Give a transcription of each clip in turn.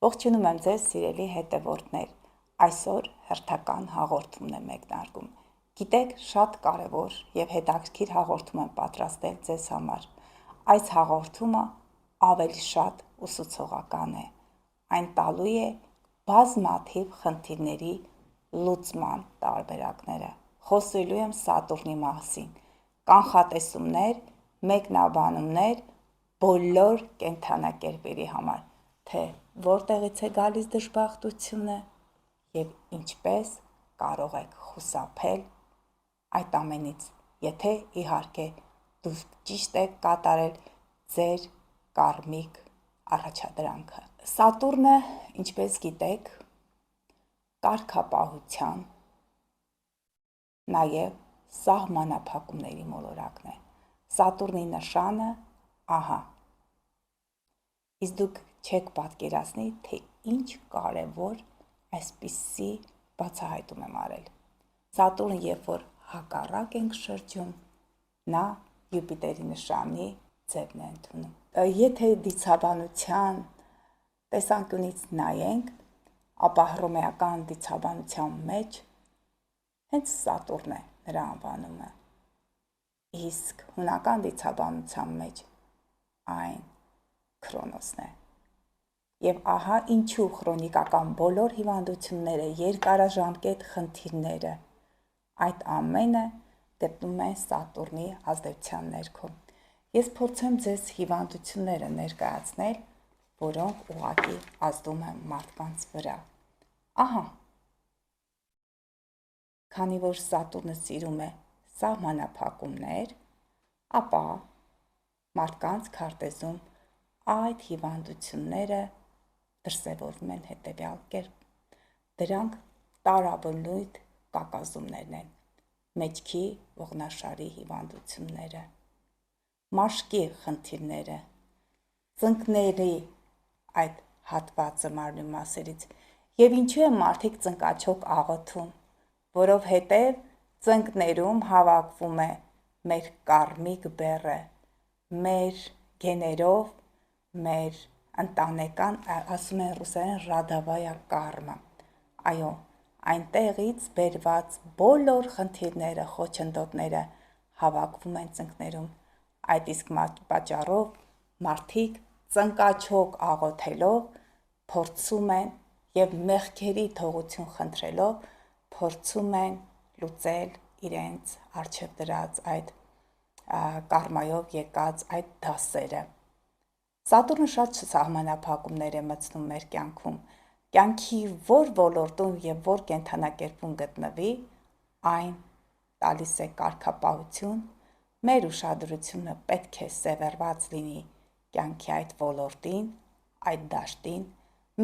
Ողջունում եմ ձեզ, սիրելի հետևորդներ, այսօր հերթական հաղորդումն է մեկնարկում։ Գիտեք, շատ կարևոր և հետաքրքիր հաղորդում եմ պատրաստել ձեզ համար։ Այս հաղորդումը ավելի շատ ուսուցողական է։ Այն տալու է բազմաթիվ խնդիրների լուծման տարբերակները։ Խոսելու եմ Սատուրնի մասին, կանխատեսումներ, մեկնաբանումներ բոլոր կենդանակերպերի համար, թե որտեղից է գալիս դժբախտությունը և ինչպես կարող եք խուսափել այդ ամենից, եթե իհարկե դուք ճիշտ եք կատարել ձեր կարմիկ առաջադրանքը։ Սատուրնը, ինչպես գիտեք, կարգապահության, նաև սահմանափակումների մոլորակն է։ Սատուրնի նշանը ահա։ Իսկ դուք չեք պատկերացնի, թե ինչ կարևոր այսպիսի բացահայտում եմ արել։ Սատուրն, երբ որ հակառակ ենք շրջում, նա Յուպիտերի նշանի ձևն է ընդունում։ Եթե դիցաբանության տեսանկյունից նայենք, ապա հռոմեական դիցաբանության մեջ հենց Սատուրն է նրա անվանումը, իսկ հունական դիցաբանության մեջ այն Քրոնոսն է։ Եվ ահա ինչու քրոնիկական բոլոր հիվանդությունները, երկարաժամկետ խնդիրները, այդ ամենը գտնում են Սատուրնի ազդեցության ներքո։ Ես փորձեմ ձեզ հիվանդությունները ներկայացնել, որոնք ուղղակի ազդում են մարդկանց վրա։ Ահա, քանի որ Սատուրնը սիրում է սահմանափակումներ, ապա մարդկանց քարտեզում այդ հիվանդությունները դրսևորվում են հետևյալ կերպ։ Դրանք տարաբնույթ կակազումներն են, մեջքի ողնաշարի հիվանդությունները, մաշկի խնդիրները, ծնկների այդ հատվածը մարմնի մասերից։ Եվ ինչու են մարդիկ ծնկաչոք աղոթում, որովհետև ծնկներում հավաքվում է մեր կարմիկ բեռը, մեր գեներով, մեր ընտանեկան, ասում են ռուսերեն ռադավայա կարմա։ Այո, այնտեղից բերված բոլոր խնդիրները, խոչընդոտները հավաքվում են ծնկներում։ Այդ իսկ պատճառով մարդիկ ծնկաչոք աղոթելով փորձում են և մեղքերի թողություն խնդրելով փորձում են լուծել իրենց առջև դրած այդ կարմայով եկած այդ դասերը։ Սատուրնը շատ սահմանափակումներ է մտցնում մեր կյանքում։ Կյանքի որ ոլորտում և որ կենդանակերպում գտնվի, այն տալիս է կարգապահություն, մեր ուշադրությունը պետք է սևեռված լինի կյանքի այդ ոլորտին, այդ դաշտին,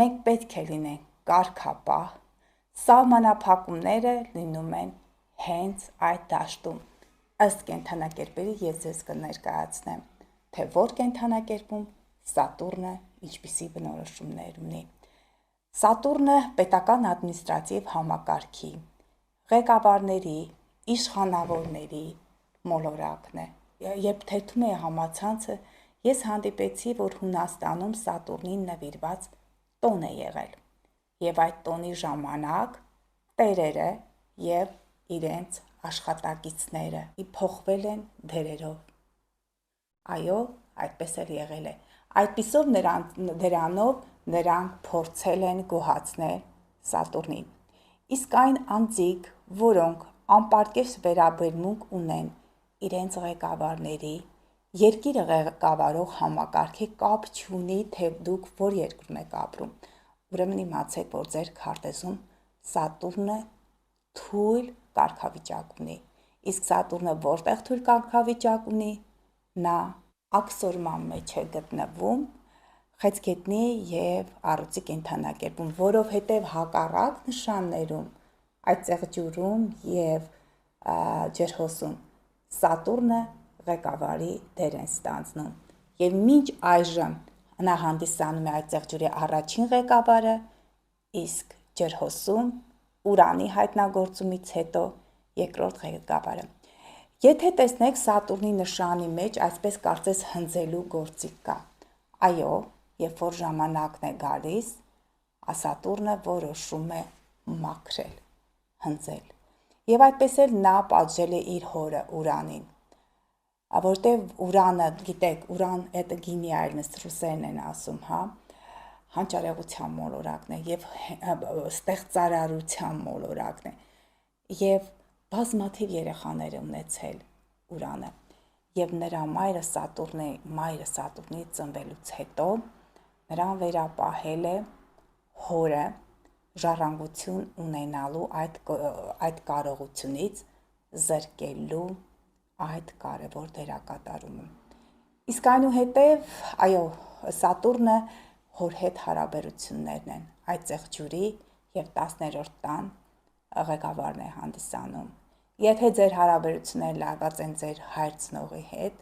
մենք պետք է լինենք կարգապահ, սահմանափակումները լինում են հենց այդ դաշտում։ Ըստ կենդանակերպերի ես ձեզ կներկայացնեմ, թե որ կենդանակերպում Սատուրնը ինչպիսի բնորոշումներ ունի։ Սատուրնը պետական ադմինիստրատիվ համակարգի, ղեկավարների, իշխանավորների մոլորակն է։ Երբ թերթում էի համացանցը, ես հանդիպեցի, որ Հունաստանում Սատուրնին նվիրված տոն է եղել։ Եվ այդ տոնի ժամանակ տերերը և իրենց աշխատակիցները փոխվել են դերերով։ Այո, այդպես էլ եղել է։ Այդպիսով դրանով նրանք փորձել են գոհացնել Սատուրնին։ Իսկ այն անձիկ, որոնք անպարկեշտ վերաբերմունք ունեն իրենց ղեկավարների, երկիրը ղեկավարող համակարգի, կապ չունի, թե դուք որ երկրում եք ապրում, ուրեմն իմացեք, որ ձեր քարտեզում Սատուրնը թույլ կարգավիճակ ունի։ Իսկ Սատուրնը որտեղ թույլ կարգավիճակ ունի, նա աքսորման մեջ է գտնվում, խեցգետնի և առյուծի կենդանակերպում, որովհետև հակառակ նշաններում, այդ ծեղջուրում և ջրհոսում Սատուրնը ղեկավարի դեր են ստանձնում։ Եվ մինչ այժմ նա հանդիսանում է այդ ծեղջուրի առաջին ղեկավարը, իսկ ջրհոսում Ուրանի հայտնագործումից հետո երկրորդ ղեկավարը։ Եթե տեսնեք Սատուրնի նշանի մեջ այսպես կարծես հնձելու գործիք կա։ Այո, երբ որ ժամանակն է գալիս, Սատուրնը որոշում է մաքրել, հնձել։ Եվ այդպես էլ նա պատժել է իր հորը Ուրանին, որտեղ Ուրանը, գիտեք, Ուրան это гениальность, ռուսերեն են ասում, հանճարեղության մոլորակն է եւ ստեղծարարության մոլորակն է եւ բազմաթիվ երեխաներ ունեցել Ուրանը եւ նրա մայրը Սատուրնի ծնվելուց հետո նրան վերապահել է հորը ժառանգություն ունենալու այդ կարողությունից զրկելու այդ կարևոր դերակատարումը։ Իսկ այնուհետև, այո, Սատուրնը հոր հետ հարաբերություններն են, այդ ծեղջուրի եւ 10-րդ տան ղեկավարն է հանդիսանում։ Եթե ձեր հարաբերությունները լարված են ձեր հայր ծնողի հետ,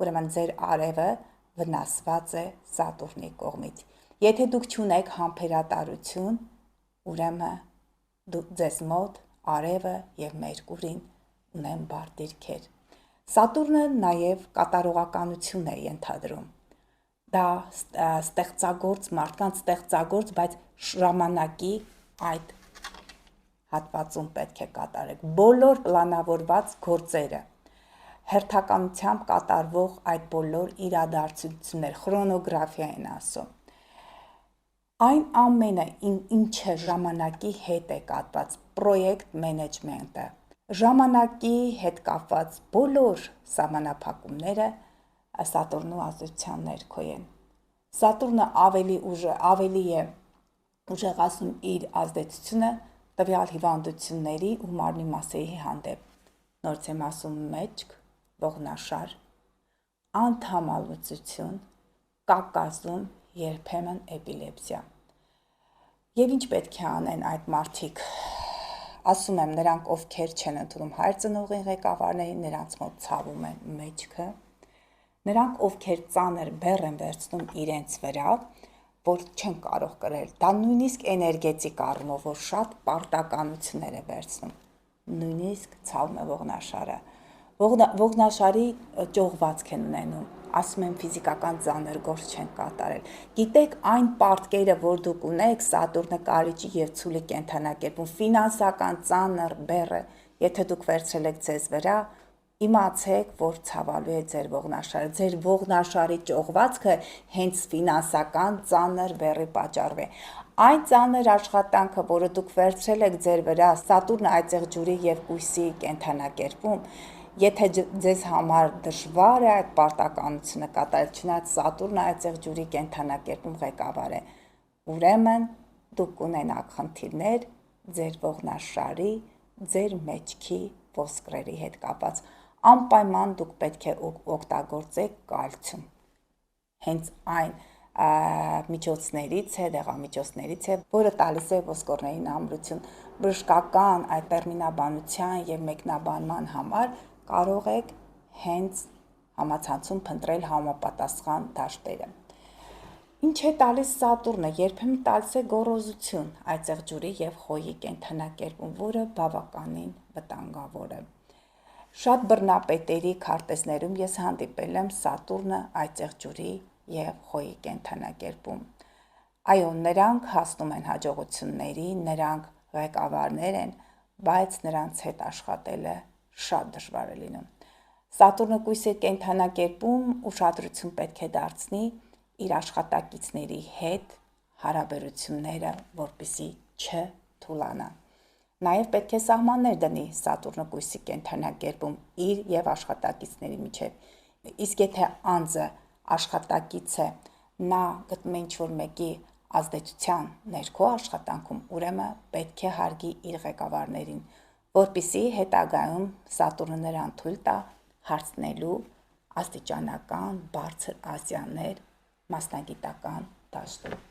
ուրեմն ձեր արևը վնասված է Սատուրնի կողմից։ Եթե դուք չունեք համբերատարություն, ուրեմն ձեզ մոտ արևը եւ Մերկուրին ունեն բարդ դիրքեր։ Սատուրնը նաև կատարողականություն է ենթադրում։ Դա ստեղծագործ, մարդկանց ստեղծագործ, բայց ժամանակի այդ հատվածում պետք է կատարեք բոլոր պլանավորված գործերը, հերթականությամբ կատարվող այդ բոլոր իրադարձություններ, խրոնոգրաֆիա են ասում։ Այն ամենը, ինչը ժամանակի հետ է կապված, պրոյեկտ մենեջմենտը, ժամանակի հետ կապված բոլոր սահմանափակումները Սատուրնու ազդեցության ներքո են։ Սատուրնը ավելի է ուժեղացնում իր ազդեցությունը տվյալ հիվանդությունների ու մարմնի մասերի հանդեպ։ Նորից եմ ասում մեջք, ողնաշար, անդամալուծություն, կակազում, երբեմն էպիլեպսիա։ Եվ ինչ պետք է անեն այդ մարդիկ։ Ասում եմ, նրանք ովքեր չեն ընդունում հայր ծնողի ղեկավարներին, նրանց մոտ ցավում է մեջքը։ Նրանք ովքեր ծանր բեռ են վերցնում իրենց վրա, որ չեն կարող կրել։ Դա նույնիսկ էներգետիկ առումով, որ շատ պարտականություններ է վերցնում։ Նույնիսկ ցավում է ողնաշարը։ Ողնաշարի ճողվածք են ունենում, ասում են ֆիզիկական ծանր գործ չեն կատարել։ Գիտեք, այն պարտքերը, որ դուք ունեք, Սատուրնը կարիճի եւ ցուլի կենթանակերպում, ֆինանսական ծանր բեռը, եթե դուք վերցրել եք ձեզ վրա, իմացեք, որ ցավալու է ձեր ողնաշարը։ Ձեր ողնաշարի ճողվածքը հենց ֆինանսական ծանր բեռի պատճառով է։ Այն ծանր աշխատանքը, որը դուք վերցրել եք ձեր վրա, Սատուրնը այծեղ ջուրի եւ կույսի կենթանակերպում, եթե ձեզ համար դժվար է այդ պարտականությունը կատարել, չնայած Սատուրնը այծեղ ջուրի կենթանակերպում ղեկավար է, ուրեմն դուք ունենաք խնդիրներ ձեր ողնաշարի, ձեր մեջքի ոսկրերի հետ կապված։ Անպայման դուք պետք է օգտագործեք կալցիում։ Հենց այն միջոցներից է, դեղամիջոցներից է, որը տալիս է ոսկորներին ամրություն։ Բժշկական այդ տերմինաբանության եւ մեկնաբանման համար կարող եք հենց համացանցում փնտրել համապատասխան դաշտերը։ Ինչ է տալիս Սատուրնը, երբեմն տալիս է գոռոզություն, այծեղ ջուրի եւ խոյի կենթանակերպում, որը բավականին վտանգավոր է։ Շատ բռնապետերի քարտեզներում ես հանդիպել եմ Սատուրնը այծեղ ջուրի եւ խոյի կենթանակերպում։ Այո, նրանք հասնում են հաջողությունների, նրանք ղեկավարներ են, բայց նրանց հետ աշխատելը շատ դժվար է լինում։ Սատուրնը կույսի կենթանակերպում ուշադրություն պետք է դարձնի իր աշխատակիցների հետ հարաբերությունները, որպեսզի չթուլանան։ Նաև պետք է սահմաններ դնի Սատուրնը կույսի կենթանակերպում իր եւ աշխատակիցների միջև։ Իսկ եթե անձը աշխատակից է, նա գտնում է ինչ-որ մեկի ազդեցության ներքո աշխատանքում, ուրեմն պետք է հարգի իր ղեկավարներին, որպեսզի հետագայում Սատուրնը նրան թույլ տա հարցնելու աստիճանական բարձր ասյաններ մասնագիտական դաշտում։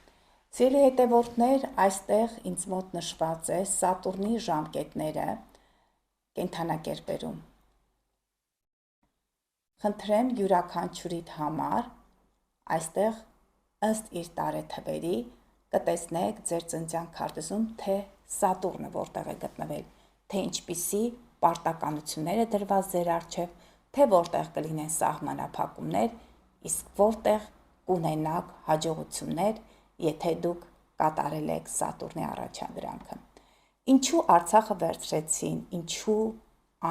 Սիրելի հետևորդներ, այստեղ ինձ մոտ նշված է Սատուրնի ժամկետները կենթանակերպերում։ Խնդրեմ յուրաքանչյուրիդ համար այստեղ ըստ իր տարեթվերի կտեսնեք ձեր ծննդյան քարտեզում, թե Սատուրնը որտեղ է գտնվել, թե ինչպիսի պարտականություններ է դրված ձեր առջև, թե որտեղ կլինեն սահմանափակումներ, իսկ որտեղ կունենաք հաջողություններ, եթե դուք կատարել եք Սատուրնի առաջադրանքը։ Ինչու Արցախը վերցրեցին, ինչու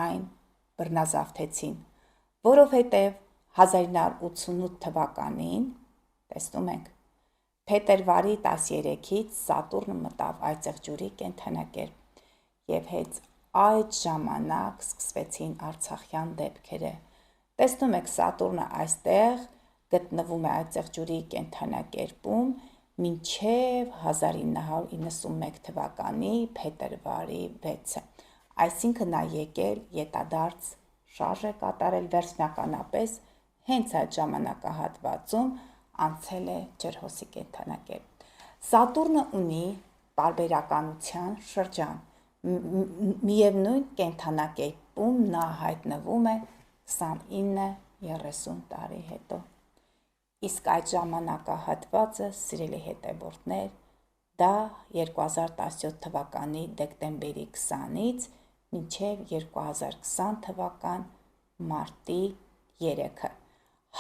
այն բռնազավթեցին, որովհետև 1988 թվականին, տեսնում ենք, փետրվարի 13-ից Սատուրնը մտավ Այծեղջուրի կենդանակերպ եւ հենց այդ ժամանակ սկսվեցին արցախյան դեպքերը։ Տեսնում եք, Սատուրնը այստեղ գտնվում է Այծեղջուրի կենդանակերպում մինչև 1991 թվականի փետրվարի 6-ը։ Այսինքն նա եկել ետադարձ շարժ է կատարել վերջնականապես հենց այդ ժամանակահատվածում անցել է ջրհոսի կենդանակերպ։ Սատուրնը ունի պարբերականության շրջան։ Միևնույն կենդանակերպում նա հայտնվում է 29-30 տարի հետո։ Իսկ այդ ժամանակահատվածը, սիրելի հետևորդներ, դա 2017 թվականի դեկտեմբերի 20-ից մինչև 2020 թվական մարտի 3-ը։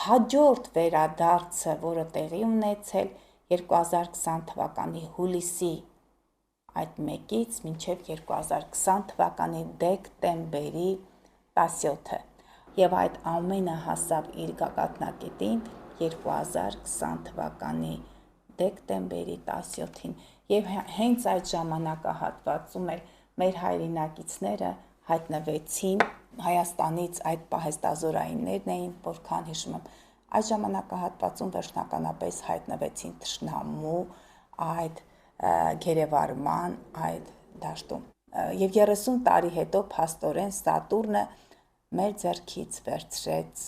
Հաջորդ վերադարձը, որը տեղի ունեցել 2020 թվականի հուլիսի այդ 1-ից մինչև 2020 թվականի դեկտեմբերի 17-ը։ Եվ այդ ամենը հասավ իր գագաթնակետին 2020 թվականի դեկտեմբերի 17-ին եւ հենց այդ ժամանակահատվածում էլ մեր հայրենակիցները հայտնվեցին Հայաստանից, այդ պահեստազորայիններն էին, որքան հիշում եմ, այդ ժամանակահատվածում վերջնականապես հայտնվեցին թշնամու այդ գերեվարման այդ դաշտում։ Եվ 30 տարի հետո փաստորեն Սատուրնը մեր ձեռքից վերցրեց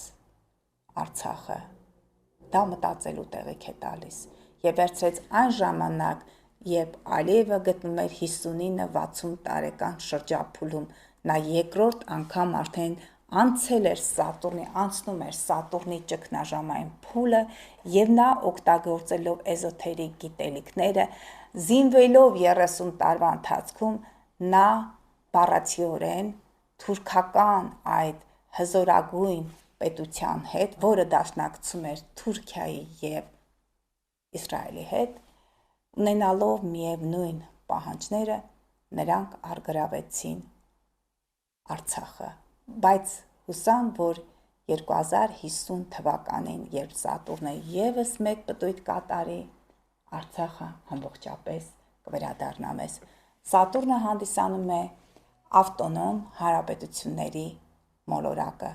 Արցախը։ Դա մտածելու տեղիք է տալիս եւ վերցրեց այն ժամանակ, երբ Ալիևը գտնում էր 59-60 տարեկան շրջափուլում, նա երկրորդ անգամ արդեն անցել էր անցնում էր Սատուրնի ճգնաժամային փուլը եւ նա օգտագործելով էզոթերիկ գիտելիքները, զինվելով 30 տարվա ընթացքում նա բառացիորեն թուրքական այդ հզորագույն պետության հետ, որը դաշնակցում էր Թուրքիայի եւ Իսրայելի հետ, ունենալով միևնույն պահանջները, նրանք առգրավեցին Արցախը, բայց հուսամ, որ 2050 թվականին, երբ Սատուրնը եւս մեկ պտույտ կատարի, Արցախը ամբողջապես կվերադառնա մեզ։ Սատուրնը հանդիսանում է ավտոնոմ հանրապետությունների մոլորակը,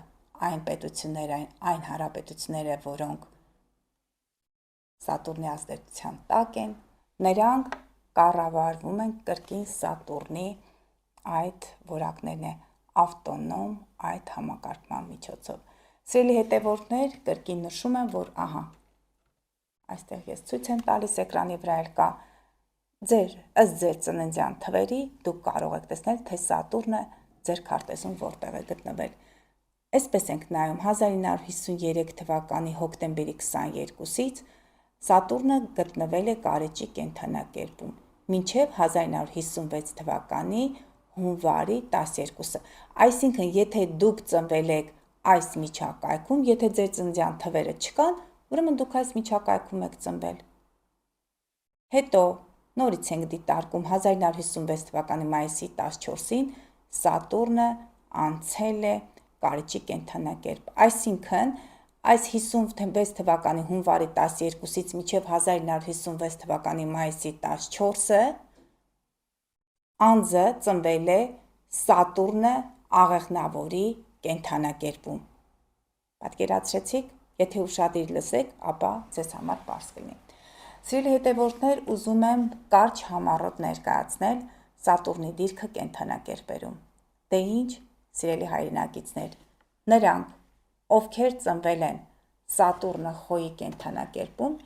այն հանրապետությունները, որոնք Սատուրնի ազդեցության տակ են, նրանք կառավարվում են կրկին Սատուրնի այդ որակներն է ավտոնոմ այդ համակարգման միջոցով։ Սիրելի հետևորդներ, կրկին նշում եմ, որ այստեղ ես ցույց եմ տալիս էկրանի վրա էլ կա ըստ ձեր ծննդյան թվերի դուք կարող եք տեսնել, թե Սատուրնը ձեր քարտեզում որտեղ է գտնվել։ Այսպես ենք նայում 1953 թվականի հոկտեմբերի 22-ից Սատուրնը գտնվել է Կարիճի կենդանակերպում մինչև 1956 թվականի հունվարի 12-ը։ Այսինքն, եթե դուք ծնվել եք այս միջակայքում, եթե ձեր ծննդյան թվերը չկան, ուրեմն դուք այս միջակայքում եք ծնվել։ Հետո նորից ենք դիտարկում 1956 թվականի մայիսի 14-ին Սատուրնը անցել է Կարիճի կենդանակերպ։ Այսինքն, այս 56 թվականի հունվարի 12-ից մինչև 1956 թվականի մայիսի 14-ը անձը ծնվել է Սատուրնը աղեղնավորի կենդանակերպում։ Պատկերացրեցիք, եթե ուշադիր լսեք, ապա ձեզ համար պարզ կլինի։ Սիրելի հետևորդներ, ուզում եմ կարճ համառոտ ներկայացնել Սատուրնի դիրքը կենդանակերպերում։ Դե ինչ, սիրելի հայրենակիցներ, նրանք, ովքեր ծնվել են Սատուրնը խոյի կենդանակերպում,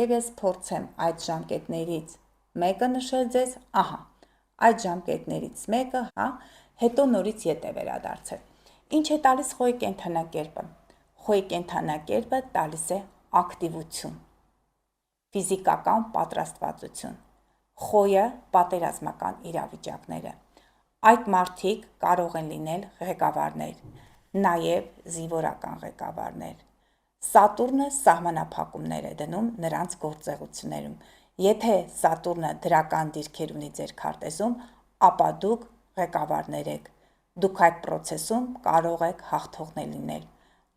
եւ ես փորձեմ այդ ժամկետներից մեկը նշել ձեզ, այդ ժամկետներից մեկը, հետո նորից ետ է վերադարձել։ Ինչ է տալիս խոյի կենդանակերպը։ Խոյի կենդանակերպը տալիս է ակտիվություն, ֆիզիկական պատրաստվածություն, խոյը պատերազմական իրավիճակները։ Այդ մարդիկ կարող են լինել ղեկավարներ, նաև զինվորական ղեկավարներ։ Սատուրնը սահմանափակումներ է դնում նրանց գործողություններում Եթե Սատուրնը դրական դիրքեր ունի ձեր քարտեզում, ապա դուք ղեկավարներ եք։ Դուք այդ process-ում կարող եք հաղթողներ լինել։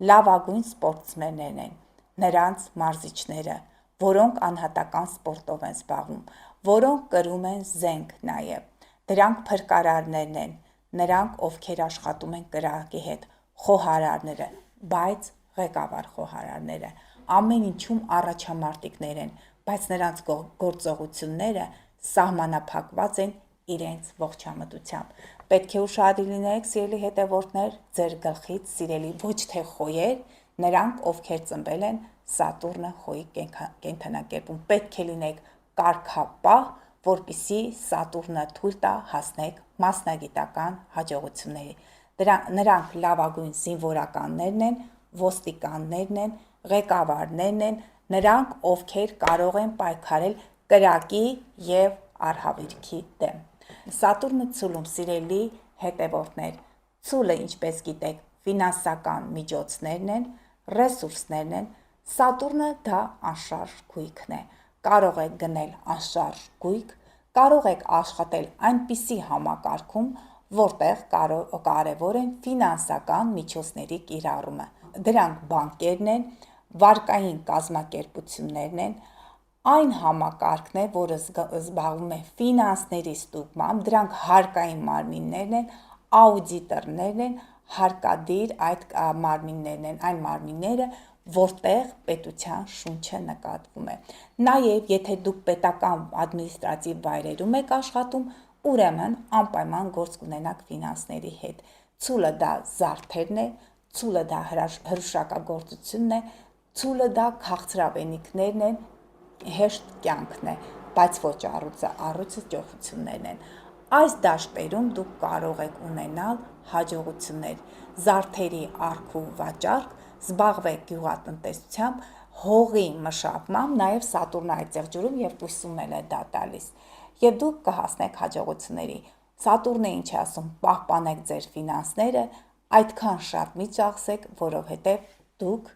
Լավագույն սպորտսմեններն են, նրանց մարզիչները, որոնք անհատական սպորտով են զբաղվում, որոնք կրում են զենք նաև։ Դրանք փրկարարներն են, նրանք, ովքեր աշխատում են կրակի հետ, խոհարարները, բայց ղեկավար խոհարարները, ամեն ինչում առաջամարտիկներ են, բայց նրանց գործողությունները սահմանափակված են իրենց ողջամտությամբ։ Պետք է ուշադիր լինեք, սիրելի հետևորդներ, ձեր գլխից սիրելի ոչ թե խոյեր, նրանք, ովքեր ծնվել են Սատուրնը խոյի կենդանակերպում, պետք է լինեք կարգապահ, որպեսզի Սատուրնը թույլ տա հասնեք մասնագիտական հաջողությունների։ Նրանք լավագույն զինվորականներն են, ոստիկաններն են, ղեկավարներն են, նրանք, ովքեր կարող են պայքարել կրակի և արհավիրքի դեմ։ Սատուրնը ցուլում, սիրելի հետևորդներ, ցուլը, ինչպես գիտեք, ֆինանսական միջոցներն են, ռեսուրսներն են, Սատուրնը դա անշարժ գույքն է, կարող եք գնել անշարժ գույք, կարող եք աշխատել այնպիսի համակարգում, որտեղ կարևոր են ֆինանսական միջոցների կիրառումը։ Դրանք բանկերն են, վարկային կազմակերպություններն են, այն համակարգն է, որը զբաղվում է ֆինանսների ստուգմամբ, դրանք հարկային մարմիններն են, աուդիտորներն են, հարկադիր այդ մարմիններն են, այն մարմինները, որտեղ պետության շունչը նկատվում է։ Նաև, եթե դուք պետական ադմինիստրատիվ վայրերում եք աշխատում, ուրեմն անպայման գործ կունենաք ֆինանսների հետ։ Ցուլը դա զարդերն է, ցուլը դա հրուշակագործությունն է, ցուլը դա քաղցրավենիքներն են, հեշտ կյանքն է, բայց ոչ առույցը ճոխություններն են։ Այս դաշտերում դուք կարող եք ունենալ հաջողություններ, զարդերի առք ու վաճառք, զբաղվեք գյուղատնտեսությամբ, հողի մշակմամբ, նաև Սատուրնը այդտեղ ջուրում և բույսում էլ է դա տալիս։ Եվ դուք կհասնեք հաջողությունների։ Սատուրնը ինչ է ասում, պահպանեք ձեր ֆինանսները, այդքան շատ մի ծախսեք, որովհետև դուք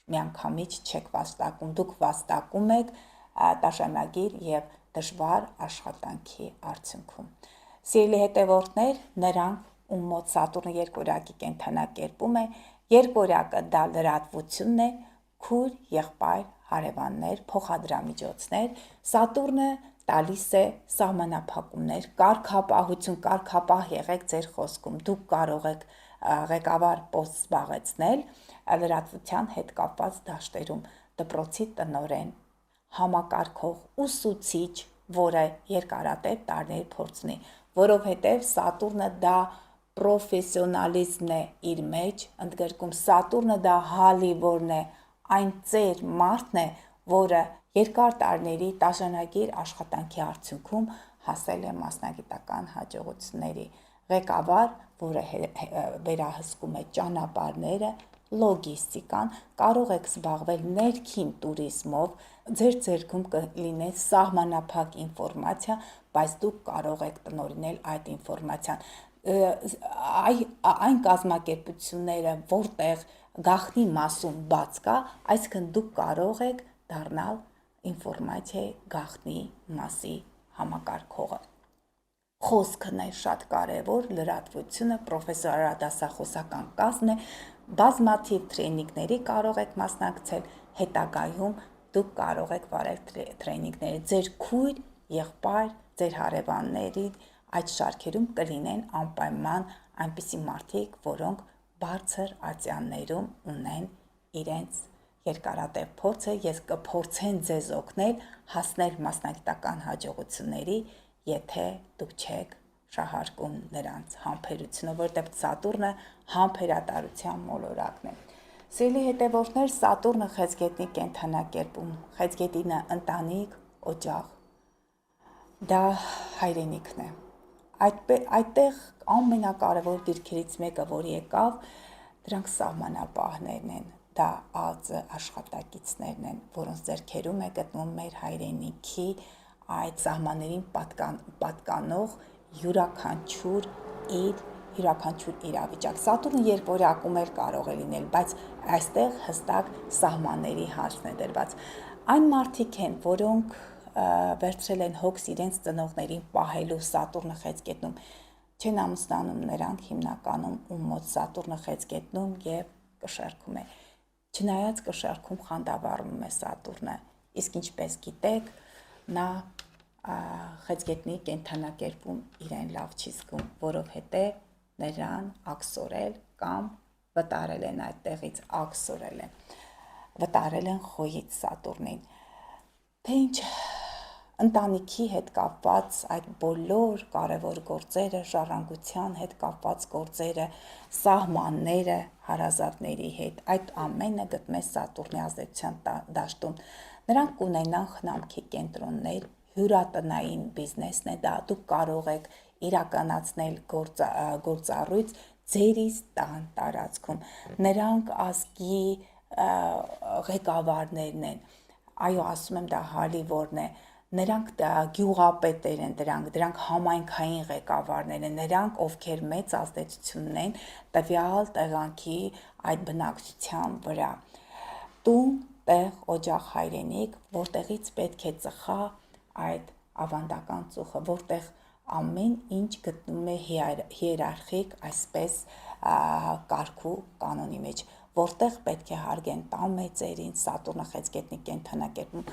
միանգամից չեք վաստակում, դուք վաստակում եք տաշանագիր և դժվար աշխատանքի արդյունքում։ Սիրելի հետևորդներ, նրանք, ում մոտ Սատուրնը երկորյակի կենդանակերպում է, երկորյակը դա լրատվությունն է, քույր, եղբայր, հարևաններ, փոխադրամիջոցներ, Սատուրնը տալիս է սահմանափակումներ, կարգապահություն, կարգապահ եղեք ձեր խոսքում, դուք կարող եք ղեկավար պոստ զբաղեցնել լրատվության հետ կապված դաշտերում, դպրոցի տնօրեն, համակարգող, ուսուցիչ, որը երկարատև տարիների փորձ ունի, որովհետև Սատուրնը դա պրոֆեսիոնալիզմն է իր մեջ ընդգրկում, Սատուրնը դա հալիվորն է, այն ծեր մարդն է, որը երկար տարիների տաշանագիր աշխատանքի արդյունքում հասել է մասնագիտական հաջողությունների, ղեկավար, որը վերահսկում է ճանապարհները, լոգիստիկան, կարող եք զբաղվել ներքին տուրիզմով, ձեր ձեռքում կլինի սահմանափակ ինֆորմացիա, բայց դուք կարող եք տնօրինել այդ ինֆորմացիան։ Այն կազմակերպությունները, որտեղ գաղտնի մասում բաց կա, այսինքն դուք կարող եք դառնալ ինֆորմացիայի գաղտնի մասի համակարգողը։ Խոսքն է շատ կարևոր, լրատվությունը, պրոֆեսորադասախոսական կազմն է, բազմաթիվ տրեյնինգների կարող եք մասնակցել, հետագայում դուք կարող եք վարել տրեյնինգները, ձեր քույր, եղբայր, ձեր հարևանների այդ շարքերում կլինեն անպայման այնպիսի մարդիկ, որոնք բարձր ատյաններում ունեն իրենց երկարատև փորձը, ես կփորձեն ձեզ օգնել հասնել մասնագիտական հաջողությունների, եթե դուք չեք շահարկում նրանց համբերությունը, որովհետև Սատուրնը համբերատարության մոլորակն է։ Սիրելի հետևորդներ, Սատուրնը խեցգետնի կենդանակերպում, խեցգետինը ընտանիք, օջախ, դա հայրենիքն է։ Այդտեղ ամենակարևոր դիրքերից մեկը, որ եկավ, դրանք սահմանապահներն են, դա ԱԾ աշխատակիցներն են, որոնց ձեռքերում է գտնվում մեր հայրենիքի այդ սահմաններին պատկանող յուրաքանչյուր իրավիճակ։ Սատուրնը երկորյակում էլ կարող է լինել, բայց այստեղ հստակ սահմանների հարցն է դրված։ Այն մարդիկ են, որոնք վերցրել են հոգս իրենց ծնողներին պահելու Սատուրնը խեցգետնում, չեն ամուսնանում նրանք հիմնականում ում մոտ Սատուրնը խեցգետնում եւ կշեռքում է։ Չնայած կշեռքում խանդավառում է Սատուրնը, իսկ ինչպես գիտեք, նա խեցգետնի կենդանակերպում իրեն լավ չի զգում, որովհետեւ նրան աքսորել կամ վտարել են այդտեղից, վտարել են խոյից Սատուրնին։ Թե ինչ ընտանիքի հետ կապված այդ բոլոր կարևոր գործերը, ժառանգության հետ կապված գործերը, սահմանները հարազատների հետ, այդ ամենը գտնե Սատուրնի ազդեցության դաշտում։ Նրանք կունենան խնամքի կենտրոններ, հյուրատնային բիզնեսն է դա, դուք կարող եք իրականացնել գործառույթ ձերից տան տարածքում։ Նրանք ազգի ղեկավարներն են, այո, ասում եմ դա Հալիվորն է, նրանք գյուղապետեր են, դրանք համայնքային ղեկավարներ են, նրանք ովքեր մեծ ազդեցություն ունեն տվյալ տեղանքի այդ բնակչության վրա։ Տուն, տեղ, օջախ, հայրենիք, որտեղից պետք է ծխա այդ ավանդական ծուխը, որտեղ ամեն ինչ գտնում է հիերարխիկ, այսպես կարգու կանոնի մեջ, որտեղ պետք է հարգեն տանմեծերին, Սատուրնը խեցգետնի կենդանակերպում,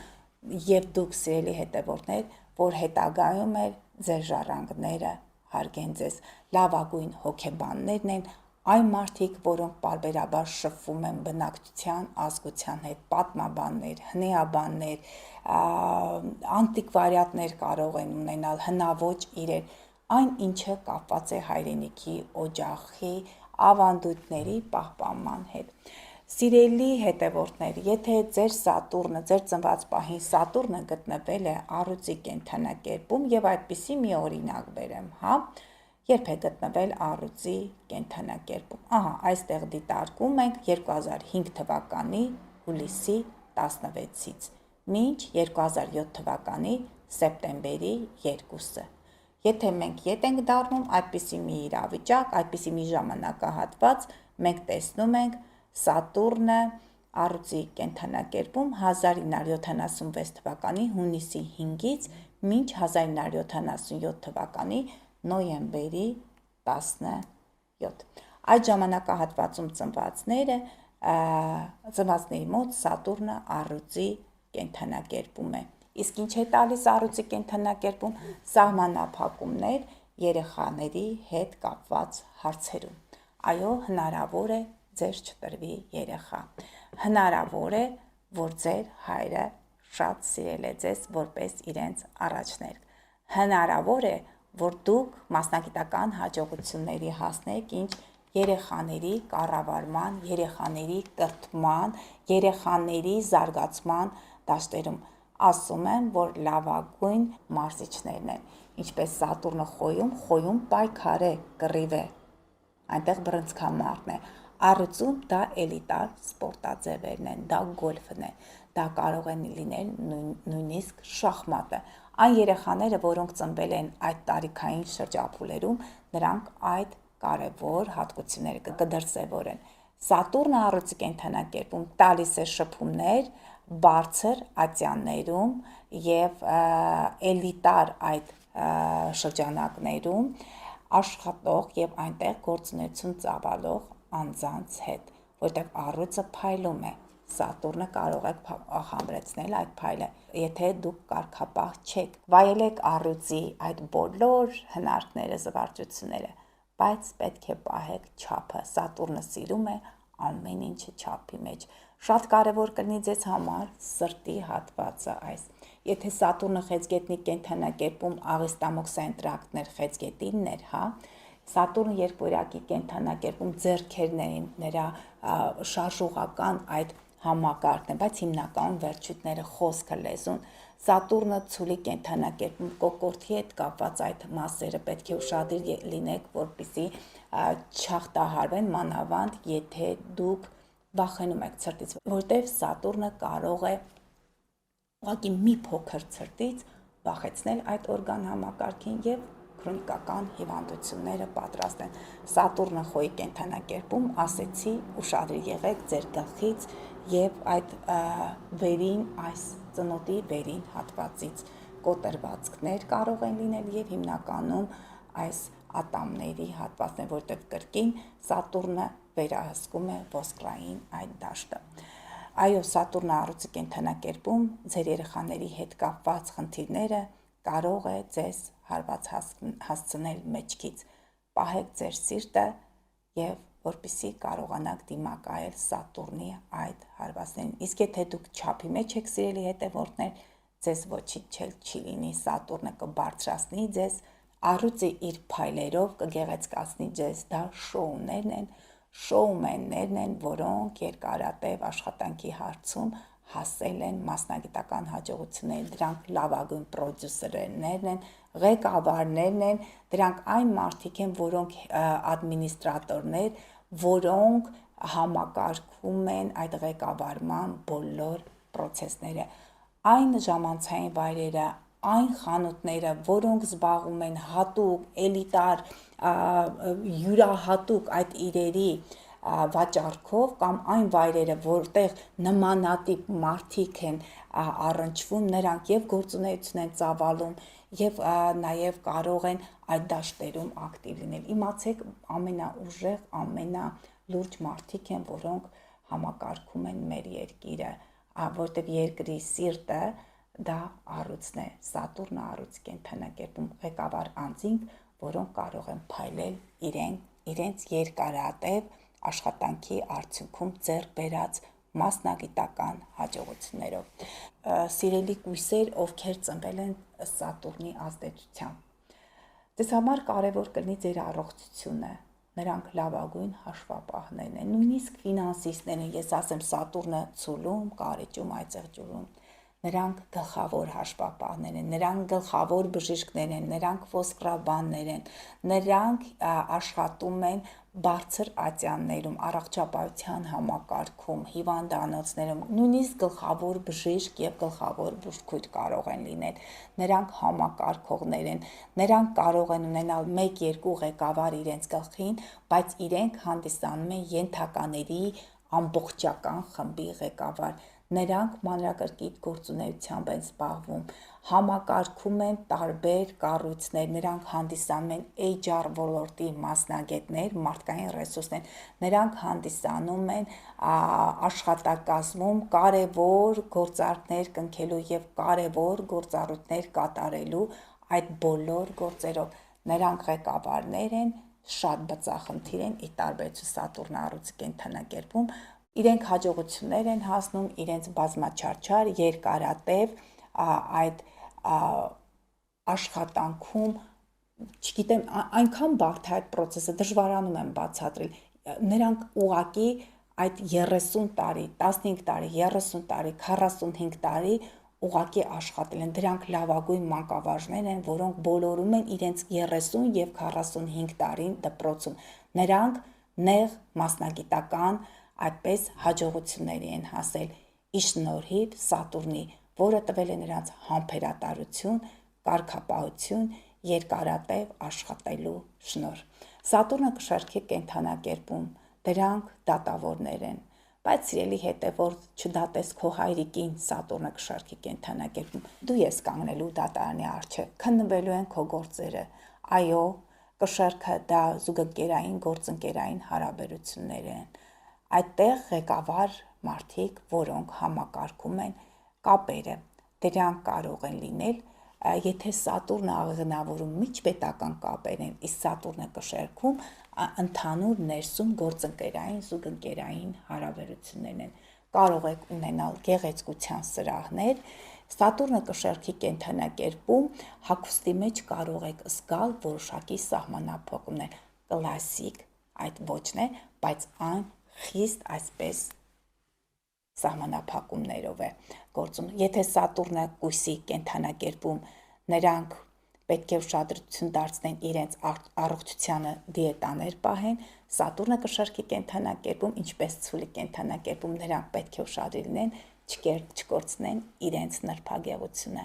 եւ դուք սիրելի հետևորդներ, որ հետագայում էլ ձեր ժառանգները հարգեն ձեզ, լավագույն հոգեբաններն են, այն մարդիկ, որոնք պարբերաբար շփվում են բնակչության, ազգության հետ, պատմաբաններ, հնեաբաններ, անտիկվարիատներ կարող են ունենալ, հնաոճ իրեր, այն ինչը կապված է հայրենիքի, օջախի, ավանդույթների պահպանման հետ։ Սիրելի հետևորդներ, եթե ձեր Սատուրնը, ձեր ծնված պահին Սատուրնը գտնվել է առյուծի կենդանակերպում, եւ այդպիսի մի օրինակ բերեմ, երբ է գտնվել առյուծի կենդանակերպում։ Այստեղ դիտարկում ենք 2005 թվականի հուլիսի 16-ից մինչ 2007 թվականի սեպտեմբերի 2-ը։ Եթե մենք ետ ենք դառնում այդպիսի մի իրավիճակ, այդպիսի մի ժամանակահատված, մենք տեսնում ենք Սատուրնը առյուծի կենդանակերպում 1976 թվականի հունիսի 5-ից մինչ 1977 թվականի նոյեմբերի 17։ Այդ ժամանակահատվածում ծնվածների մոտ Սատուրնը առյուծի կենդանակերպում է։ Իսկ ինչ է տալիս առյուծի կենդանակերպում? Սահմանափակումներ երեխաների հետ կապված հարցերում։ Այո, հնարավոր է ձեզ չտրվի երեխա։ Հնարավոր է, որ ձեր հայրը շատ սիրել է ձեզ որպես իրենց առաջնորդ։ Հնարավոր է, որ դուք մասնագիտական հաջողությունների հասնեք, ինչ երեխաների կառավարման, երեխաների կրթման, երեխաների զարգացման դաշտերում։ Ասում եմ, որ լավագույն մարզիչներն են։ Ինչպես Սատուրնը խոյում պայքար է, կռիվ է, այնտեղ բռնցքամարտն է։ Առյուծում դա էլիտար սպորտաձևերն են, դա գոլֆն է, դա կարող է լինել նույնիսկ շախմատը։ Այն երեխաները, որոնք ծնվել են այդ տարիքային շրջափուլերում, նրանք այդ կարևոր հատկությունները կդրսևորեն։ Սատուրնը առյուծի կենդանակերպում տալիս է շփումներ բարձր ատյաններում եւ էլիտար այդ շրջանակներում աշխատող եւ այնտեղ գործունեություն ծավալող անձանց հետ, որտեղ առյուծը փայլում է։ Սատուրնը կարող եք խամրեցնել այդ փայլը, եթե դուք կարգապահ չեք։ Վայելեք առյուծի այդ բոլոր հնարքները, զվարճությունները, բայց պետք է պահեք չափը։ Սատուրնը սիրում է ամեն ինչը չափի մեջ։ Շատ կարևոր կլինի ձեզ համար սրտի հատվածը այս։ Եթե Սատուրնը խեցգետնի կենդանակերպում աղեստամոքսային տրակտներ խեցգետիններ, Սատուրնը երկորյակի կենդանակերպում ձեռքերն էին նրա շարժողական այդ համակարգն է, բայց հիմնականում վերջույթները խոսքը, լեզուն։ Սատուրնը ցուլի կենդանակերպում կոկորդի հետ կապված այդ մասերը պետք է ուշադիր լինեք, որպեսզի չհաղթահարվեն, մանավանդ եթե դուք վախենում եք ցրտից, որտեղ Սատուրնը կարող է ուղղակի մի փոքր ցրտից վախեցնել այդ օրգան համակարգին եւ քրոնիկական հիվանդությունները պատրաստեն։ Սատուրնը խոյի կենդանակերպում, ասեցի, ուշադիր եղեք ձեր գլխից եւ այդ վերին այս ծնոտի վերին հատվածից կոտրվածքներ կարող են լինել եւ հիմնականում այս ատամների հատվածն է, որտեղ կրկին Սատուրնը վերահսկում է ոսկրային այդ դաշտը։ Այո, Սատուրնը առյուծի կենդանակերպում ձեր երեխաների հետ կապված խնդիրները կարող է ձեզ հարված հասցնել մեջքից։ Պահեք ձեր սիրտը եւ որպեսզի կարողանաք դիմակայել Սատուրնի այդ հարվածներին։ Իսկ եթե դուք չափի մեջ եք սիրելի հետևորդներ, ձեզ ոչինչ չի լինի, Սատուրնը կբարձրացնի ձեզ, առյուծը իր փայլերով կգեղեցկացնի ձեզ, դա շոումեններն են, որոնք երկարատև աշխատանքի հարցում հասել են մասնագիտական հաջողությունների, դրանք լավագույն պրոդյուսերներն են, ղեկավարներն են, դրանք այն մարդիկ են, որոնք ադմինիստրատորներ, որոնք համակարգում են այդ ղեկավարման բոլոր process-ները, այն ժամանցային վայրերը, այն խանութները, որոնք զբաղվում են հատուկ, էլիտար, յուրահատուկ այդ իրերի վաճառքով կամ այն վայրերը, որտեղ նմանատիպ մարդիկ են առնչվում, նրանք եւ գործունեություն են ծավալում եւ նաեւ կարող են այդ դաշտերում ակտիվ լինել։ Իմացեք, ամենաուժեղ, ամենալուրջ մարդիկ են, որոնք համակարգում են մեր երկիրը, որտեղ երկրի սիրտը դա առյուծն է, Սատուրնը առյուծի կենդանակերպում ղեկավար անձինք, որոնք կարող են փայլել իրենց երկարատև աշխատանքի արդյունքում ձեռք բերած մասնագիտական հաջողություններով։ Սիրելի կույսեր, ովքեր ծնվել են Սատուրնի ազդեցությամբ, ձեզ համար կարևոր կլինի ձեր առողջությունը, նրանք լավագույն հաշվապահներն են, նույնիսկ ֆինանսիստներն են, ես ասեմ Սատուրնը ցուլում, կարիճում, այծեղ ջուրում, նրանք գլխավոր հաշվապահներ են, նրանք գլխավոր բժիշկներ են, նրանք ոսկրաբաններ են, նրանք աշխատում են բարձր ատյաններում, առողջապահության համակարգում, հիվանդանոցներում, նույնիսկ գլխավոր բժիշկ եւ գլխավոր բուժքույր կարող են լինել, նրանք համակարգողներ են, նրանք կարող են ունենալ 1-2 ղեկավար իրենց գլխին, բայց իրենք հանդիսանում են ենթակաների ամբողջական խմբի ղեկավար, նրանք մանրակրկիտ գործունեությամբ են զբաղվում, համակարգում են տարբեր կառույցներ, նրանք հանդիսանում են HR ոլորտի մասնագետներ, մարդկային ռեսուրսներ, նրանք հանդիսանում են աշխատակազմում կարևոր գործարքներ կնքելու եւ կարևոր գործառույթներ կատարելու այդ բոլոր գործերով, նրանք ղեկավարներ են, շատ բծախնդիր են, ի տարբերություն Սատուրնի առյուծի կենդանակերպում, իրենք հաջողություններ են հասնում իրենց բազմաչարչար, երկարատև այդ աշխատանքում, չգիտեմ, այնքան բարդ է այդ process-ը, դժվարանում եմ բացատրել, նրանք ուղղակի այդ 30 տարի, 15 տարի, 30 տարի, 45 տարի ուղղակի աշխատել են, դրանք լավագույն մանկավարժներ են, որոնք բոլորում են իրենց 30 եւ 45 տարին դպրոցում, նրանք նեղ մասնագիտական այդպես հաջողությունների են հասել ի շնորհիվ Սատուրնի, որը տվել է նրանց համբերատարություն, կարգապահություն, երկարատև աշխատելու շնորհ։ Սատուրնը կշարքի կենդանակերպում, դրանք դատավորներ են, բայց սիրելի հետևորդ, չդատես քո հայրիկին, Սատուրնը կշարքի կենդանակերպում, դու ես կանգնելու դատարանի առջև, քննվելու են քո գործերը, այո, կշարքը դա զուգընկերային, գործընկերային հարաբերություններ են, այդտեղ ղեկավար մարդիկ, որոնք համակարգում են կապերը, դրանք կարող են լինել, եթե Սատուրնը աղեղնավորում միջպետական կապեր են, իսկ Սատուրնը կշերքում ընդհանուր ներսում գործընկերային, զուգընկերային հարաբերություններն են, կարող եք ունենալ գեղեցկության սրահներ, Սատուրնը կշերքի կենդանակերպում հագուստի մեջ կարող եք զգալ որոշակի սահմանափակումներ, կլասիկ այդ ոճն է, բայց այն խիստ այսպես սահմանափակումներով է գործում։ Եթե Սատուրնը կույսի կենդանակերպում, նրանք պետք է ուշադրություն դարձնեն իրենց առողջությանը, դիետաներ պահեն, Սատուրնը կշարքի կենդանակերպում, ինչպես ցուլի կենդանակերպում, նրանք պետք է ուշադիր լինեն, չկորցնեն իրենց նրբագեղությունը,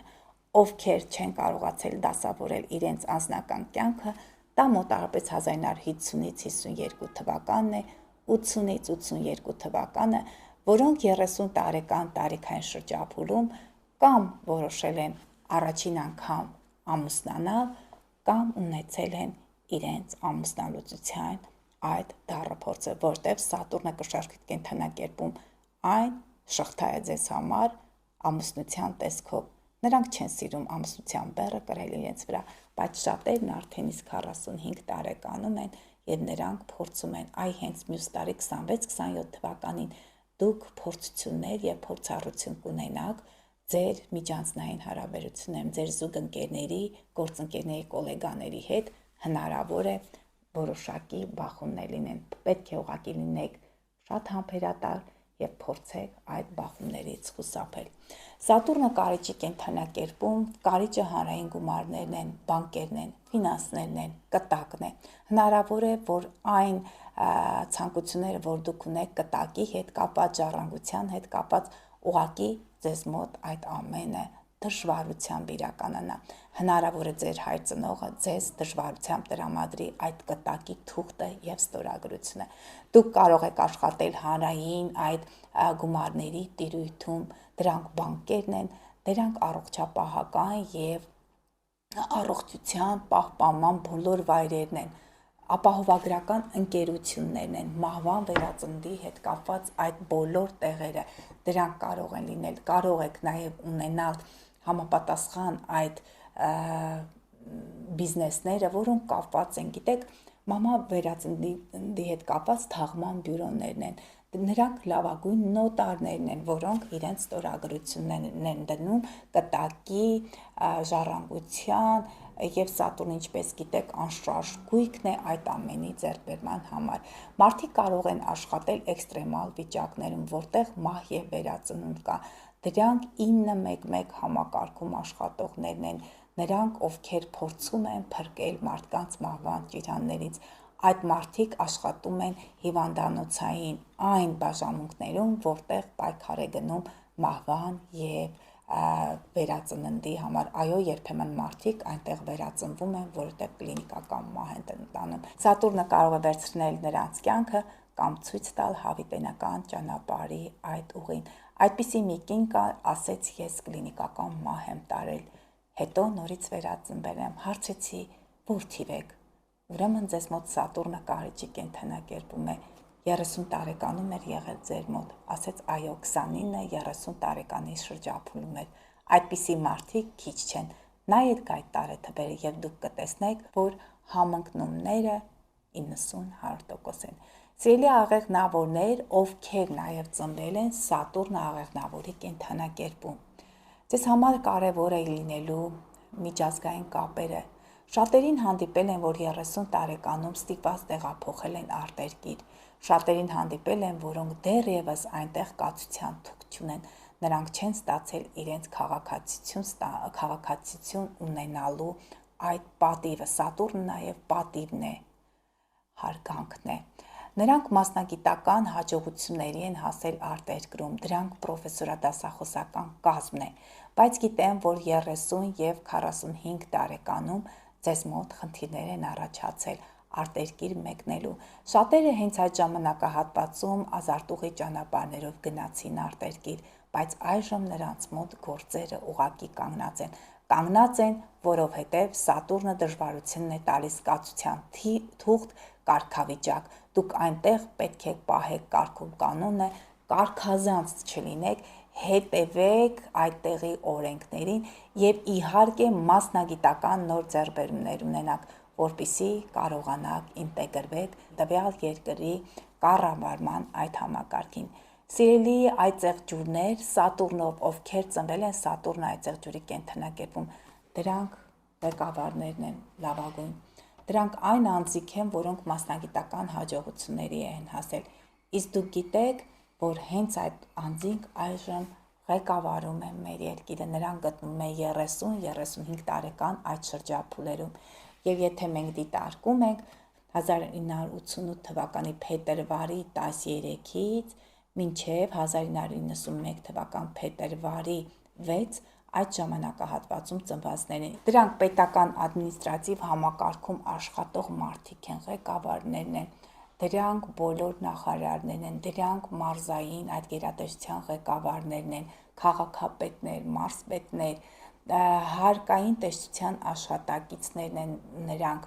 ովքեր չեն կարողացել դասավորել իրենց անձնական կյանքը, դա մոտավորապես 1950-ից 52 թվականն է, 80-ից 82 թվականը, որոնք 30 տարեկան տարիքային շրջափուլում կամ որոշել են առաջին անգամ ամուսնանալ կամ ունեցել են իրենց ամուսնալուծության այդ դառը փորձը, որտեղ Սատուրնը կշարքիտ կենդանակերպում այն շղթա է ձեզ համար ամուսնության տեսքով։ Նրանք չեն սիրում ամուսնության բեռը կրել իրենց վրա, բայց շատերն արդեն իսկ 45 տարեկանում են եւ նրանք փորձում են հենց մյուս տարի 26-27 թվականին դուք փորձություններ եւ փորձառություն կունենաք ձեր միջանձնային հարաբերություններում, ձեր զուգընկերների, գործընկերների, գոլեգաների հետ հնարավոր է որոշակի բախումներ լինեն։ Պետք է ուղղակի լինեք շատ համբերատար եւ փորձեք այդ բախումներից խուսափել։ Սատուրնը կարիճի կենդանակերպում, կարիճը հանրային գումարներն են, բանկերն են, ֆինանսներն են, կտակն է։ Հնարավոր է, որ այն ցանկությունները, որ դուք ունեք կտակի հետ կապված, ժառանգության հետ կապված, ուղղակի ձեզ մոտ այդ ամենը դժվարությամբ իրականանա։ Հնարավոր է ձեր հայր ծնողը ձեզ դժվարությամբ տրամադրի այդ կտակի թուղթը եւ ստորագրությունը։ Դուք կարող եք աշխատել հանրային այդ գումարների տիրույթում, դրանք բանկերն են, դրանք առողջապահական եւ առողջության պահպանման բոլոր վայրերն են, ապահովագրական ընկերություններն են, մահվան վերածննդի հետ կապված այդ բոլոր տեղերը, դրանք կարող են լինել, կարող եք նաև ունենալ համապատասխան այդ բիզնեսները, որոնք կապված են, գիտեք, մամա վերածննդի հետ կապված թաղման բյուրոներն են, նրանք լավագույն նոտարներն են, որոնք իրենց ստորագրություններն են դնում կտակի, ժառանգության եւ Սատուրնը, ինչպես գիտեք, անշարժ գույքն է այդ ամենի ձեռքբերման համար։ Մարդիկ կարող են աշխատել էքստրեմալ վիճակներում, որտեղ մահ եւ վերածնունդ կա։ Դրանք 911 համակարգում աշխատողներն են, նրանք, ովքեր փորձում են փրկել մարդկանց մահվան ճիրաններից։ Այդ մարդիկ աշխատում են հիվանդանոցային այն բաժանմունքներում, որտեղ պայքար է գնում մահվան եւ վերածննդի համար։ Այո, երբեմն մարդիկ այնտեղ վերածնվում են, որովհետև կլինիկական մահ են տանում։ Սատուրնը կարող է վերցնել նրանց կյանքը կամ ցույց տալ հավիտենական ճանապարհի այդ ուղին։ Այդպիսի մի կին կա, ասեց ես կլինիկական մահ եմ տարել, հետո նորից վերածնվել եմ, հարցեցի, որ թիվ եք։ Ուրեմն ձեզ մոտ Սատուրնը կարիճի կենդանակերպում է, 30 տարեկանում էր եղել ձեր մոտ, ասեց այո, 29-30 տարեկանի շրջափուլում էր, այդպիսի մարդիկ քիչ չեն, նայեք այդ տարեթվերը եւ դուք կտեսնեք, որ համընկնումները 90-100% են։ Սիրելի աղեղնավորներ, ովքեր նաեւ ծնվել են Սատուրն աղեղնավորի կենդանակերպում, ձեզ համար կարևոր է լինելու միջազգային կապերը։ Շատերին հանդիպել են, որ 30 տարեկանում ստիպված տեղափոխել են արտերկիր, շատերին հանդիպել են, որոնք դեռևս այնտեղ կացության թուք չունեն, նրանք չեն ստացել իրենց քաղաքացիություն ունենալու այդ պատիվը, Սատուրնը նաև պատիվն է, հարգանքն է։ Նրանք մասնագիտական հաջողությունների են հասել արտերկրում, դրանք պրոֆեսորադասախոսական կազմն է, բայց գիտեմ, որ 30 եւ 45 տարեկանում ձեզ մոտ խնդիրներ են առաջացել արտերկիր մեկնելու։ Շատերը հենց այդ ժամանակահատվածում ազարտուղի ճանապարհներով գնացին արտերկիր, բայց այժմ նրանց մոտ գործերը ուղղակի կանգնած են, որովհետև Սատուրնը դժվարությունն է տալիս կացության թուղթ, կարգավիճակ։ Դուք այնտեղ պետք է պահեք կարգում կանոնը, կարգազանց չլինեք, հետևեք այդտեղի օրենքներին եւ իհարկե մասնագիտական նոր ձեռքբերումներ ունենաք, որպեսզի կարողանաք ինտեգրվել տվյալ երկրի կառավարման այդ համակարգին։ Սիրելի այծեղջուրներ, Սատուրնով ովքեր ծնվել են Սատուրն այծեղջուրի կենդանակերպում, դրանք ղեկավարներն են լավագույն։ Դրանք այն անձիկ են, որոնք մասնագիտական հաջողությունների են հասել։ Իսկ դուք գիտեք, որ հենց այդ անձինք այժմ ղեկավարում են մեր երկիրը, նրանք գտնվում են 30-35 տարեկան այդ շրջափուլերում։ Եվ եթե մենք դիտարկում ենք 1988 թվականի փետրվարի 13-ից մինչև 1991 թվական փետրվարի 6 այդ ժամանակահատվածում ծնվածներ են։ Դրանք պետական ադմինիստրատիվ համակարգում աշխատող մարդիկ են, ղեկավարներն են։ Դրանք բոլոր նախարարներն են, դրանք մարզային այդ գերատեսչության ղեկավարներն են, քաղաքապետներ, մարզպետներ, հարկային տեսչության աշխատակիցներն են նրանք,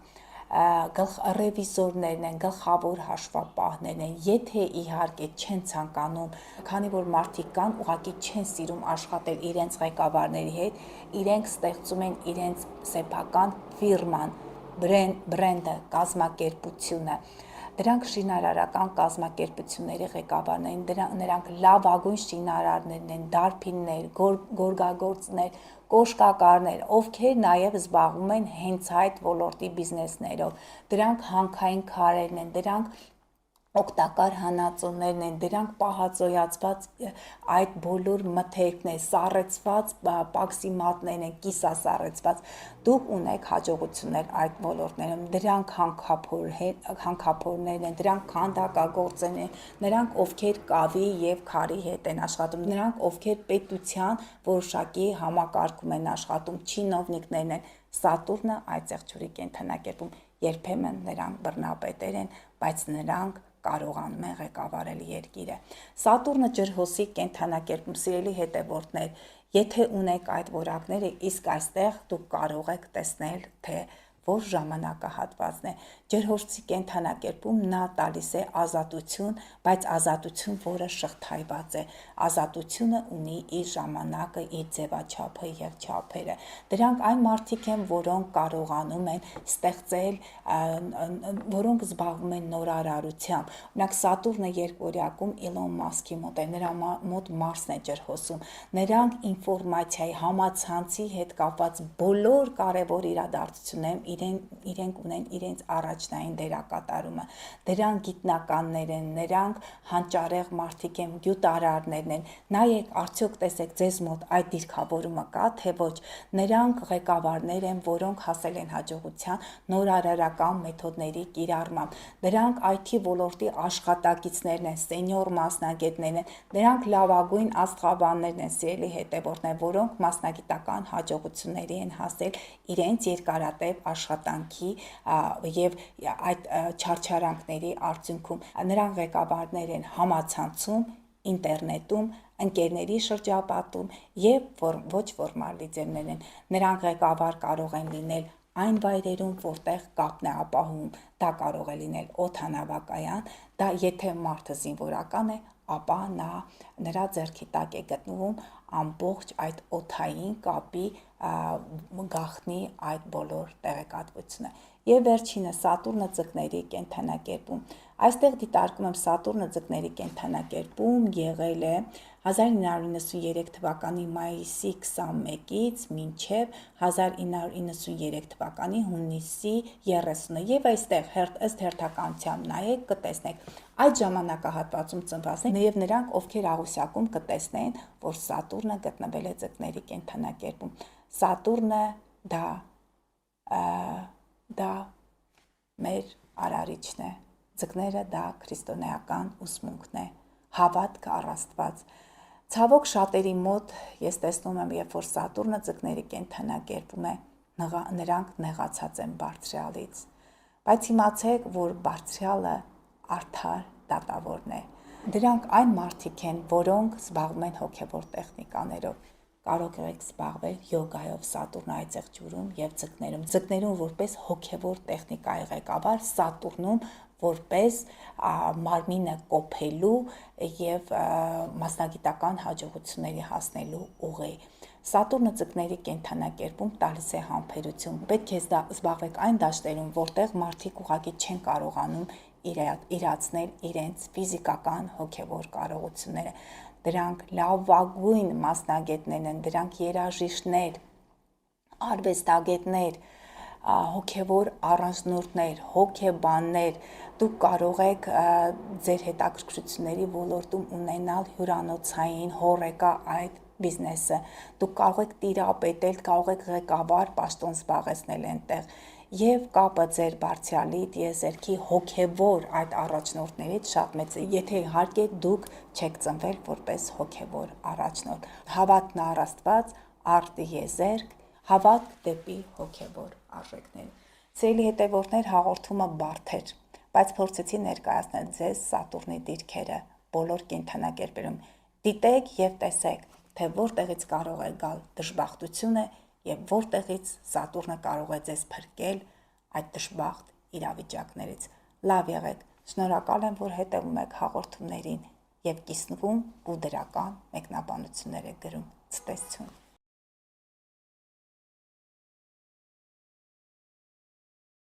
ռևիզորներն են, գլխավոր հաշվապահներն են, եթե իհարկե չեն ցանկանում, քանի որ մարդիկ կան, ուղղակի չեն սիրում աշխատել իրենց ղեկավարների հետ, իրենք ստեղծում են իրենց սեփական ֆիրման, բրենդը, կազմակերպությունը, դրանք շինարարական կազմակերպությունների ղեկավարներին, նրանք լավագույն շինարարներն են, դարբիններ, գորգագործներ, կոշկակարներ, ովքեր նաև զբաղվում են հենց այդ ոլորտի բիզնեսներով, դրանք հանքային քարերն են, դրանք օգտակար հանածոներն են, դրանք պահածոյացված այդ բոլոր մթերքն են, սառեցված պաքսիմատներ են, կիսասառեցված, դուք ունեք հաջողություններ այդ ոլորտներում, դրանք հանքափորներն են, դրանք քանդակագործներ են, նրանք ովքեր կավի եւ քարի հետ են աշխատում, նրանք ովքեր պետության որոշակի համակարգում են աշխատում, չինովնիկներն են, Սատուրնը այդ եղջյուրի կենդանակերպում երբեմն նրանք բռնապետեր են, բայց նրանք կարողանում են ղեկավարել երկիրը։ Սատուրնը ջրհոսի կենդանակերպում, սիրելի հետևորդներ, եթե ունեք այդ որակները, իսկ այստեղ դուք կարող եք տեսնել, թե որ ժամանակահատվածն է։ Ջրհոսի կենդանակերպում նա տալիս է ազատություն, բայց ազատություն, որը շղթայված է։ Ազատությունը ունի իր ժամանակը, իր ձևաչափը եւ չափերը։ Դրանք այն մարդիկ են, որոնք կարողանում են ստեղծել, որոնք զբաղվում են նորարարությամբ։ Օրինակ Սատուրնը երկօրյակում Իլոն Մասկի մոտ է, նրա մոտ Մարսն է ջրհոսում։ Նրանք ինֆորմացիայի, համացանցի հետ կապված բոլոր կարևոր իրադարձություններում իրենք ունեն իրենց առաջնային դերակատարումը, դրանք գիտնականներ են, նրանք հանճարեղ մարդիկ են, գյուտարարներն են, նայեք, արդյոք տեսեք ձեզ մոտ այդ դիրքավորումը կա, թե ոչ, նրանք ղեկավարներ են, որոնք հասել են հաջողության նորարարական մեթոդների կիրառմամբ, դրանք IT ոլորտի աշխատակիցներն են, սենյոր մասնագետներն են, նրանք լավագույն աստղաբաններն են, սիրելի հետևորդներ, որոնք մասնագիտական հաջողությունների են հասել իրենց երկարատև աշխատանքի եւ այդ չարչարանքների արդյունքում, նրանք ղեկավարներ են համացանցում, ինտերնետում, ընկերների շրջապատում եւ ոչ ֆորմալ լիդերներ են, նրանք ղեկավար կարող են լինել այն վայրերում, որտեղ կապն է ապահովում, դա կարող է լինել օդանավակայան, դա եթե մարդը զինվորական է, ապա նրա ձեռքի տակ է գտնվում ամբողջ այդ օդային կապի գաղտնի այդ բոլոր տեղեկատվությունը։ Եվ վերջինը Սատուրնը ձկների կենդանակերպում։ Այստեղ դիտարկում եմ Սատուրնը ձկների կենդանակերպում եղել է 1993 թվականի մայիսի 21-ից մինչև 1993 թվականի հունիսի 30-ը եւ այստեղ ըստ հերթականությամբ նայեք կտեսնեք այդ ժամանակահատվածում ծնվածներ եւ նրանք ովքեր աղյուսակում կտեսնեն, որ Սատուրնը գտնվել է ձկների կենդանակերպում։ Սատուրնը դա մեր արարիչն է, ձկները դա քրիստոնեական ուսմունքն է, հավատք առ Աստված։ Ցավոք շատերի մոտ ես տեսնում եմ, երբ որ Սատուրնը ձկների կենդանակերպում է, նրանք նեղացած են Բարձրյալից, բայց իմացեք, որ Բարձրյալը արդար դատավորն է։ Դրանք այն մարդիկ են, որոնք զբաղվում են հոգևոր տեխնիկաներով, կարող եք զբաղվել յոգայով Սատուրնը այդ եղջյուրում եւ ձկներում որպես հոգևոր տեխնիկայի ղեկավար, Սատուրնում որպես մարմինը կոփելու եւ մասնագիտական հաջողությունների հասնելու ուղի։ Սատուրնը ձկների կենդանակերպում տալիս է համբերություն։ Պետք է զբաղվեք այն դաշտերում, որտեղ մարդիկ ուղղակի չեն կարողանում իրացնել իրենց ֆիզիկական հոգևոր կարողությունները։ Դրանք լավագույն մասնագետներն են, դրանք երաժիշտներ, արվեստագետներ, հոգևոր առանձնորդներ, հոգեբաններ, դուք կարող եք ձեր հետաքրքրությունների ոլորտում ունենալ հյուրանոցային, հոռեկա այդ բիզնեսը, դուք կարող եք տիրապետել, կարող եք ղեկավար պաշտոն զբաղեցնել այնտեղ եւ կապը ձեր Բարձրյալի տիեզերքի հոգևոր այդ առաջնորդներից շատ մեծ է, եթե իհարկե դուք չեք ծնվել որպես հոգևոր առաջնորդ։ Հավատն առ Աստված, առ տիեզերք, հավատք դեպի հոգևոր արժեքներ։ Սիրելի հետևորդներ, հաղորդումը բարդ էր, բայց փորձեցի ներկայացնել ձեզ Սատուրնի դիրքերը բոլոր կենդանակերպերում։ Դիտեք եւ տեսեք, թե որտեղից կարող է գալ դժբախտությունը եւ որտեղից Սատուրնը կարող է ձեզ փրկել այդ դժբախտ իրավիճակներից։ Լավ եղեք, շնորհակալ եմ, որ հետևում եք հաղորդումներին եւ կիսնվում ու դրական մեկնաբանություններ եք գրում։ Ցտեսություն։